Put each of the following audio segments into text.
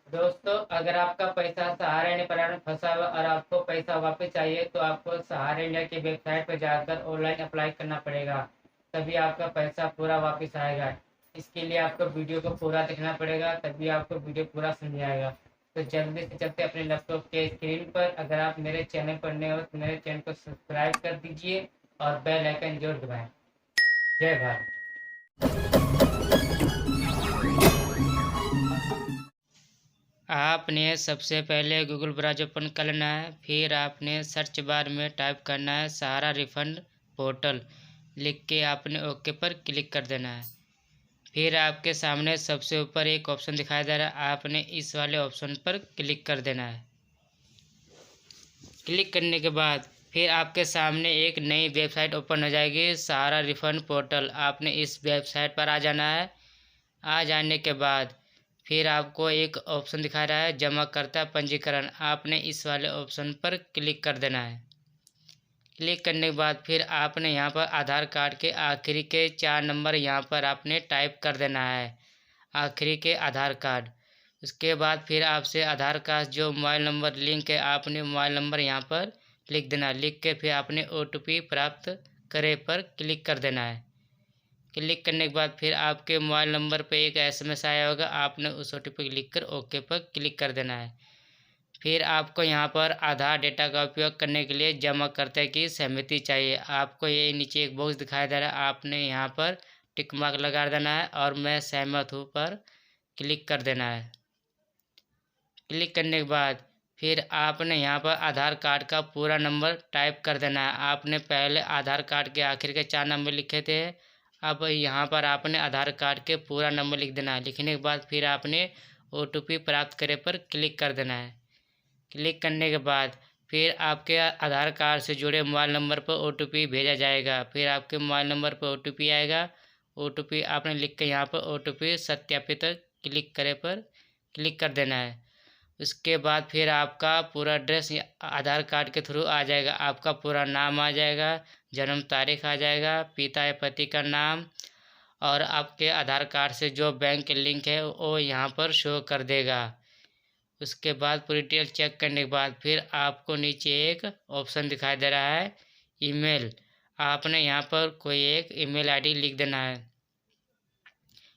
दोस्तों, अगर आपका पैसा सहारा इंडिया परिवार में फंसा हुआ और आपको पैसा वापस चाहिए तो आपको सहारा इंडिया की वेबसाइट पर जाकर ऑनलाइन अप्लाई करना पड़ेगा। तभी आपका पैसा पूरा वापस आएगा। इसके लिए आपको वीडियो को पूरा देखना पड़ेगा, तभी आपको वीडियो पूरा समझ आएगा। तो जल्दी से जल्दी अपने लैपटॉप के स्क्रीन पर, अगर आप मेरे चैनल पर नए हो तो मेरे चैनल को सब्सक्राइब कर दीजिए और बेल आइकन जरूर दबाएं। जय भारत। आपने सबसे पहले गूगल ब्राउज़र ओपन कर लेना है। फिर आपने सर्च बार में टाइप करना है सहारा रिफंड पोर्टल। लिख के आपने ओके पर क्लिक कर देना है। फिर आपके सामने सबसे ऊपर एक ऑप्शन दिखाई दे रहा है, आपने इस वाले ऑप्शन पर क्लिक कर देना है। क्लिक करने के बाद फिर आपके सामने एक नई वेबसाइट ओपन हो जाएगी, सहारा रिफंड पोर्टल। आपने इस वेबसाइट पर आ जाना है। आ जाने के बाद फिर आपको एक ऑप्शन दिखा रहा है जमाकर्ता पंजीकरण। आपने इस वाले ऑप्शन पर क्लिक कर देना है। क्लिक करने के बाद फिर आपने यहाँ पर आधार कार्ड के आखिरी के 4 नंबर यहाँ पर आपने टाइप कर देना है, आखिरी के आधार कार्ड। उसके बाद फिर आपसे आधार कार्ड जो मोबाइल नंबर लिंक है, आपने मोबाइल नंबर यहाँ पर लिख देना। लिख के फिर आपने OTP प्राप्त करे पर क्लिक कर देना है। क्लिक करने के बाद फिर आपके मोबाइल नंबर पे एक SMS आया होगा, आपने उस OTP लिख कर ओके पर क्लिक कर देना है। फिर आपको यहाँ पर आधार डेटा का उपयोग करने के लिए जमाकर्ता की सहमति चाहिए। आपको ये नीचे एक बॉक्स दिखाई दे रहा है, आपने यहाँ पर टिक मार्क लगा देना है और मैं सहमत हूँ पर क्लिक कर देना है। क्लिक करने के बाद फिर आपने यहाँ पर आधार कार्ड का पूरा नंबर टाइप कर देना है। आपने पहले आधार कार्ड के आखिर के 4 नंबर लिखे थे, अब यहाँ पर आपने आधार कार्ड के पूरा नंबर लिख देना है। लिखने के बाद फिर आपने OTP प्राप्त करे पर क्लिक कर देना है। क्लिक करने के बाद फिर आपके आधार कार्ड से जुड़े मोबाइल नंबर पर OTP भेजा जाएगा। फिर आपके मोबाइल नंबर पर OTP आएगा। OTP आपने लिख के यहाँ पर OTP सत्यापित क्लिक करे पर क्लिक कर देना है। उसके बाद फिर आपका पूरा एड्रेस आधार कार्ड के थ्रू आ जाएगा। आपका पूरा नाम आ जाएगा, जन्म तारीख आ जाएगा, पिता या पति का नाम, और आपके आधार कार्ड से जो बैंक लिंक है वो यहाँ पर शो कर देगा। उसके बाद पूरी डिटेल चेक करने के बाद फिर आपको नीचे एक ऑप्शन दिखाई दे रहा है ईमेल। आपने यहाँ पर कोई एक ईमेल आईडी लिख देना है।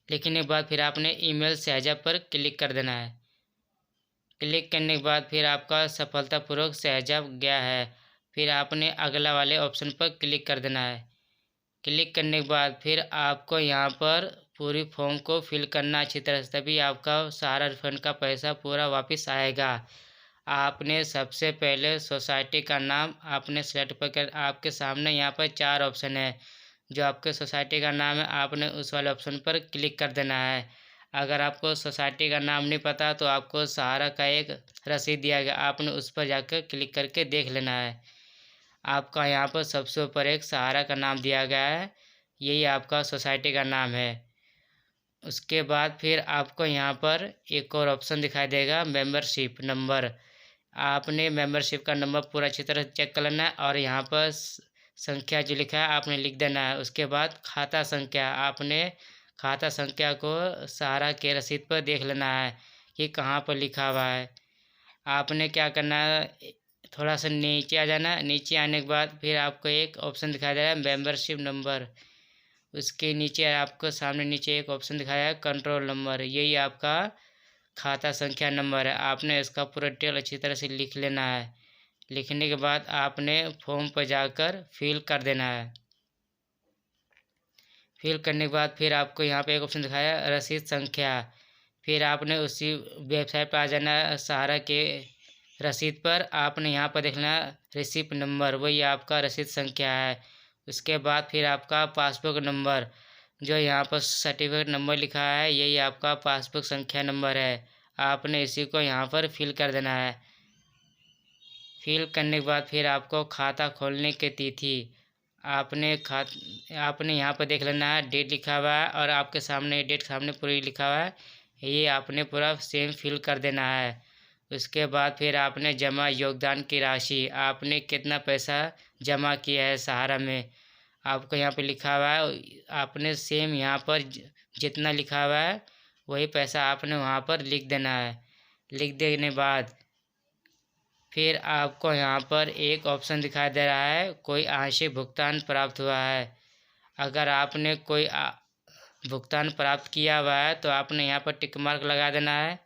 लिखने के बाद फिर आपने ईमेल सहेजा पर क्लिक कर देना है। क्लिक करने के बाद फिर आपका सफलतापूर्वक सहेजा गया है। फिर आपने अगला वाले ऑप्शन पर क्लिक कर देना है। क्लिक करने के बाद फिर आपको यहाँ पर पूरी फॉर्म को फिल करना अच्छी तरह से, तभी आपका सारा रिफंड का पैसा पूरा वापस आएगा। आपने सबसे पहले सोसाइटी का नाम आपने सेलेक्ट कर, आपके सामने यहाँ पर 4 ऑप्शन है। जो आपके सोसाइटी का नाम है आपने उस वाले ऑप्शन पर क्लिक कर देना है। अगर आपको सोसाइटी का नाम नहीं पता तो आपको सहारा का एक रसीद दिया गया, आपने उस पर जाकर क्लिक करके देख लेना है। आपका यहाँ पर सबसे ऊपर एक सहारा का नाम दिया गया है, यही आपका सोसाइटी का नाम है। उसके बाद फिर आपको यहाँ पर एक और ऑप्शन दिखाई देगा मेंबरशिप नंबर। आपने मेंबरशिप का नंबर पूरा अच्छी तरह चेक कर लेना है और यहाँ पर संख्या जो लिखा है आपने लिख देना है। उसके बाद खाता संख्या, आपने खाता संख्या को सहारा के रसीद पर देख लेना है कि कहाँ पर लिखा हुआ है। आपने क्या करना है, थोड़ा सा नीचे आ जाना है। नीचे आने के बाद फिर आपको एक ऑप्शन दिखाई दे रहा है मेंबरशिप नंबर। उसके नीचे आपको सामने नीचे एक ऑप्शन दिखाया है कंट्रोल नंबर, यही आपका खाता संख्या नंबर है। आपने इसका पूरा डिटेल अच्छी तरह से लिख लेना है। लिखने के बाद आपने फॉर्म पर जाकर फिल कर देना है। फिल करने के बाद फिर आपको यहाँ पे एक ऑप्शन दिखाया है रसीद संख्या। फिर आपने उसी वेबसाइट पर आ जाना है सहारा के रसीद पर। आपने यहाँ पर देखना है रिसिप्ट नंबर, वही आपका रसीद संख्या है। उसके बाद फिर आपका पासबुक नंबर, जो यहाँ पर सर्टिफिकेट नंबर लिखा है यही आपका पासबुक संख्या नंबर है। आपने इसी को यहाँ पर फिल कर देना है। फिल करने के बाद फिर आपको खाता खोलने की तिथि, आपने यहाँ पर देख लेना है डेट लिखा हुआ है और आपके सामने डेट सामने पूरी लिखा हुआ है, ये आपने पूरा सेम फिल कर देना है। उसके बाद फिर आपने जमा योगदान की राशि, आपने कितना पैसा जमा किया है सहारा में, आपको यहाँ पे लिखा हुआ है। आपने सेम यहाँ पर जितना लिखा हुआ है वही पैसा आपने वहाँ पर लिख देना है। लिख देने बाद फिर आपको यहाँ पर एक ऑप्शन दिखाई दे रहा है, कोई आंशिक भुगतान प्राप्त हुआ है। अगर आपने कोई भुगतान प्राप्त किया हुआ है तो आपने यहाँ पर टिक मार्क लगा देना है।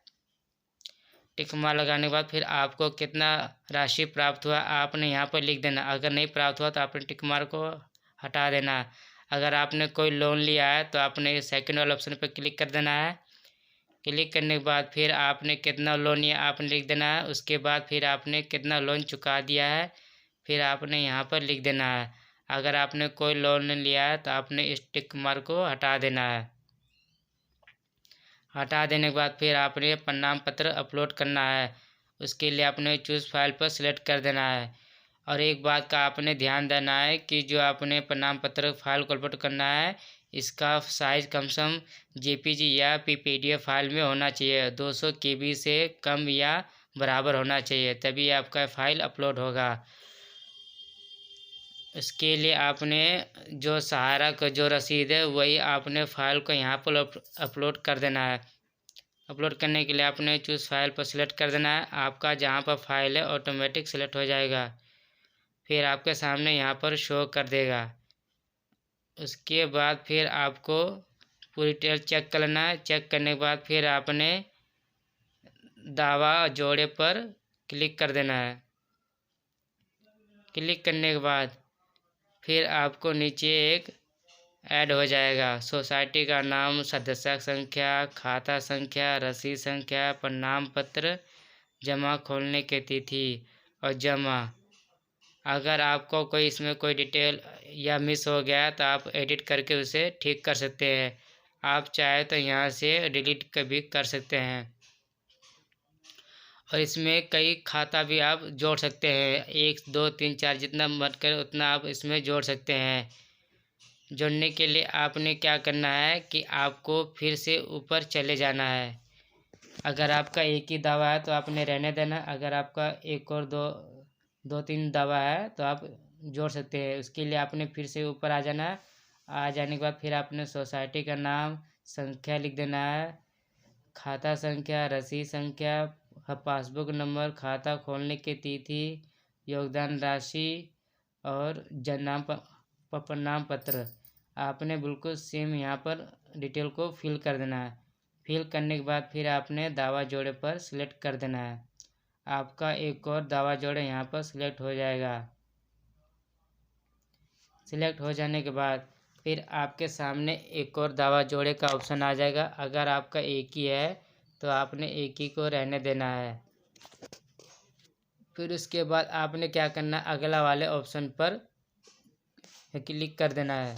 टिक मार्क लगाने के बाद फिर आपको कितना राशि प्राप्त हुआ आपने यहाँ पर लिख देना। अगर नहीं प्राप्त हुआ तो आपने टिक मार्क को हटा देना। अगर आपने कोई लोन लिया है तो आपने सेकंड वाले ऑप्शन पर क्लिक कर देना है। क्लिक करने के बाद फिर आपने कितना लोन लिया आपने लिख देना है। उसके बाद फिर आपने कितना लोन चुका दिया है फिर आपने यहाँ पर लिख देना है। अगर आपने कोई लोन नहीं लिया है तो आपने इस टिक मार्क को हटा देना है। हटा देने के बाद फिर आपने प्रमाण पत्र अपलोड करना है। उसके लिए आपने चूज़ फाइल पर सिलेक्ट कर देना है। और एक बात का आपने ध्यान देना है कि जो आपने प्रमाण पत्र फाइल को अपलोड करना है इसका साइज़ कम से कम जेपीजी या पीडीएफ फाइल में होना चाहिए। 200 KB से कम या बराबर होना चाहिए, तभी आपका फाइल अपलोड होगा। इसके लिए आपने जो सहारा का जो रसीद है वही आपने फाइल को यहाँ पर अपलोड कर देना है। अपलोड करने के लिए आपने चूज़ फाइल पर सिलेक्ट कर देना है। आपका जहाँ पर फाइल है ऑटोमेटिक सिलेक्ट हो जाएगा। फिर आपके सामने यहाँ पर शो कर देगा। उसके बाद फिर आपको पूरी डिटेल चेक कर लेना है। चेक करने के बाद फिर आपने दावा जोड़े पर क्लिक कर देना है। क्लिक करने के बाद फिर आपको नीचे एक ऐड हो जाएगा। सोसाइटी का नाम, सदस्य संख्या, खाता संख्या, रसीद संख्या, प्रमाण पत्र, जमा खोलने की तिथि और जमा। अगर आपको कोई इसमें कोई डिटेल या मिस हो गया तो आप एडिट करके उसे ठीक कर सकते हैं। आप चाहे तो यहाँ से डिलीट भी कर सकते हैं। और इसमें कई खाता भी आप जोड़ सकते हैं, 1 2 3 4 जितना मन करे उतना आप इसमें जोड़ सकते हैं। जोड़ने के लिए आपने क्या करना है कि आपको फिर से ऊपर चले जाना है। अगर आपका एक ही दावा है तो आपने रहने देना। अगर आपका एक और दो तीन दावा है तो आप जोड़ सकते हैं। उसके लिए आपने फिर से ऊपर आ जाना है। आ जाने के बाद फिर आपने सोसाइटी का नाम, संख्या लिख देना है, खाता संख्या, रसीद संख्या, पासबुक नंबर, खाता खोलने की तिथि, योगदान राशि और जन्म प्रमाण पत्र आपने बिल्कुल सेम यहाँ पर डिटेल को फिल कर देना है। फिल करने के बाद फिर आपने दावा जोड़े पर सिलेक्ट कर देना है। आपका एक और दावा जोड़े यहाँ पर सिलेक्ट हो जाएगा। सिलेक्ट हो जाने के बाद फिर आपके सामने एक और दावा जोड़े का ऑप्शन आ जाएगा। अगर आपका एक ही है तो आपने एक ही को रहने देना है। फिर उसके बाद आपने क्या करना है, अगला वाले ऑप्शन पर क्लिक कर देना है।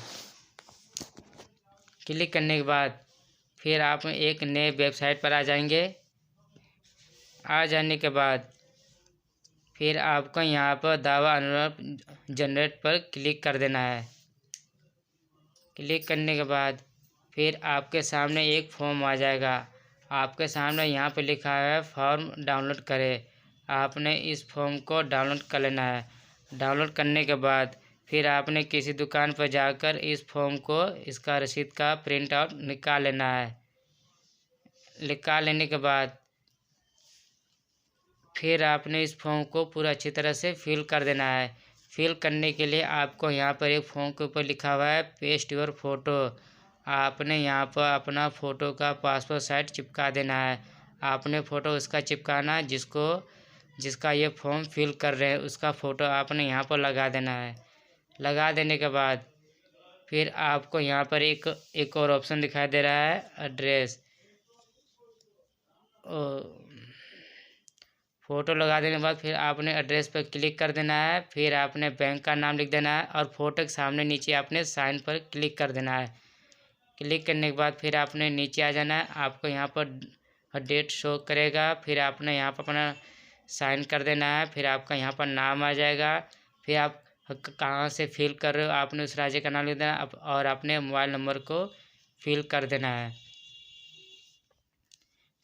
क्लिक करने के बाद फिर आप एक नए वेबसाइट पर आ जाएंगे। आ जाने के बाद फिर आपको यहाँ पर दावा अनुरोध जनरेट पर क्लिक कर देना है। क्लिक करने के बाद फिर आपके सामने एक फॉर्म आ जाएगा। आपके सामने यहाँ पे लिखा है फॉर्म डाउनलोड करें। आपने इस फॉर्म को डाउनलोड कर लेना है। डाउनलोड करने के बाद फिर आपने किसी दुकान पर जाकर इस फॉर्म को, इसका रसीद का प्रिंट आउट निकाल लेना है। निकाल लेने के बाद फिर आपने इस फॉर्म को पूरा अच्छी तरह से फिल कर देना है। फिल करने के लिए आपको यहाँ पर एक फॉर्म के ऊपर लिखा हुआ है पेस्ट योर फोटो। आपने यहाँ पर अपना फ़ोटो का पासपोर्ट साइज चिपका देना है। आपने फ़ोटो उसका चिपकाना जिसका ये फॉर्म फिल कर रहे हैं उसका फ़ोटो आपने यहाँ पर लगा देना है। लगा देने के बाद फिर आपको यहाँ पर एक और ऑप्शन दिखाई दे रहा है एड्रेस। फ़ोटो लगा देने के बाद फिर आपने एड्रेस पर क्लिक कर देना है। फिर आपने बैंक का नाम लिख देना है और फ़ोटो के सामने नीचे आपने साइन पर क्लिक कर देना है। क्लिक करने के बाद फिर आपने नीचे आ जाना है। आपको यहाँ पर डेट शो करेगा। फिर आपने यहाँ पर अपना साइन कर देना है। फिर आपका यहाँ पर नाम आ जाएगा। फिर आप कहाँ से फिल कर रहे हो आपने उस राज्य का नाम लिख देना और अपने मोबाइल नंबर को फिल कर देना है।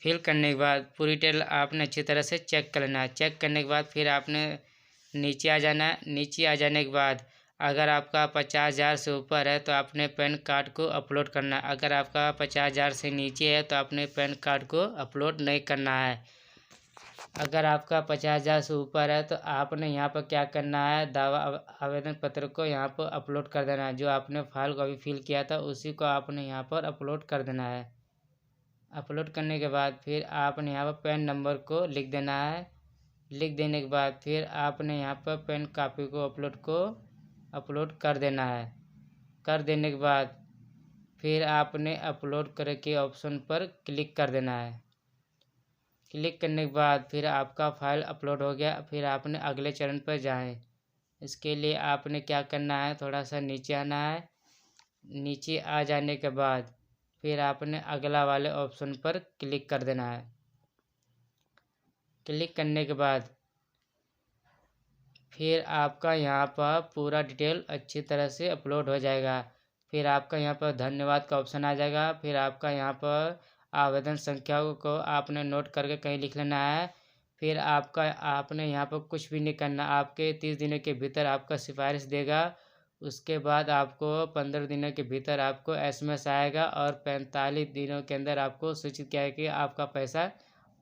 फिल करने के बाद पूरी डिटेल आपने अच्छी तरह से चेक कर लेना है। चेक करने के बाद फिर आपने नीचे आ जाना है। नीचे आ जाने के बाद अगर आपका 50,000 से ऊपर है तो आपने पैन कार्ड को अपलोड करना है। अगर आपका 50,000 से नीचे है तो आपने पैन कार्ड को अपलोड नहीं करना है। अगर आपका 50,000 से ऊपर है तो आपने यहाँ पर क्या करना है, दावा आवेदन पत्र को यहाँ पर अपलोड कर देना है। जो आपने फाइल को अभी फिल किया था उसी को आपने यहाँ पर अपलोड कर देना है। अपलोड करने के बाद फिर आपने यहाँ पर पैन नंबर को लिख देना है। लिख देने के बाद फिर आपने यहाँ पर पेन कॉपी को अपलोड कर देना है। कर देने के बाद फिर आपने अपलोड करे के ऑप्शन पर क्लिक कर देना है। क्लिक करने के बाद फिर आपका फाइल अपलोड हो गया। फिर आपने अगले चरण पर जाएं। इसके लिए आपने क्या करना है, थोड़ा सा नीचे आना है। नीचे आ जाने के बाद फिर आपने अगला वाले ऑप्शन पर क्लिक कर देना है। क्लिक करने के बाद फिर आपका यहाँ पर पूरा डिटेल अच्छी तरह से अपलोड हो जाएगा। फिर आपका यहाँ पर धन्यवाद का ऑप्शन आ जाएगा। फिर आपका यहाँ पर आवेदन संख्या को आपने नोट करके कहीं लिख लेना है। फिर आपने यहाँ पर कुछ भी नहीं करना। आपके 30 दिनों के भीतर आपका सिफारिश देगा। उसके बाद आपको 15 दिनों के भीतर आपको SMS आएगा और 45 दिनों के अंदर आपको सूचित किया है कि आपका पैसा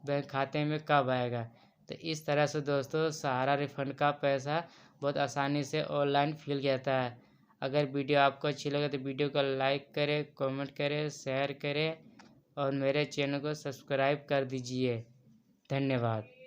बैंक खाते में कब आएगा। तो इस तरह से दोस्तों सहारा रिफंड का पैसा बहुत आसानी से ऑनलाइन फिल किया जाता है। अगर वीडियो आपको अच्छी लगे तो वीडियो को लाइक करें, कमेंट करें, शेयर करें और मेरे चैनल को सब्सक्राइब कर दीजिए। धन्यवाद।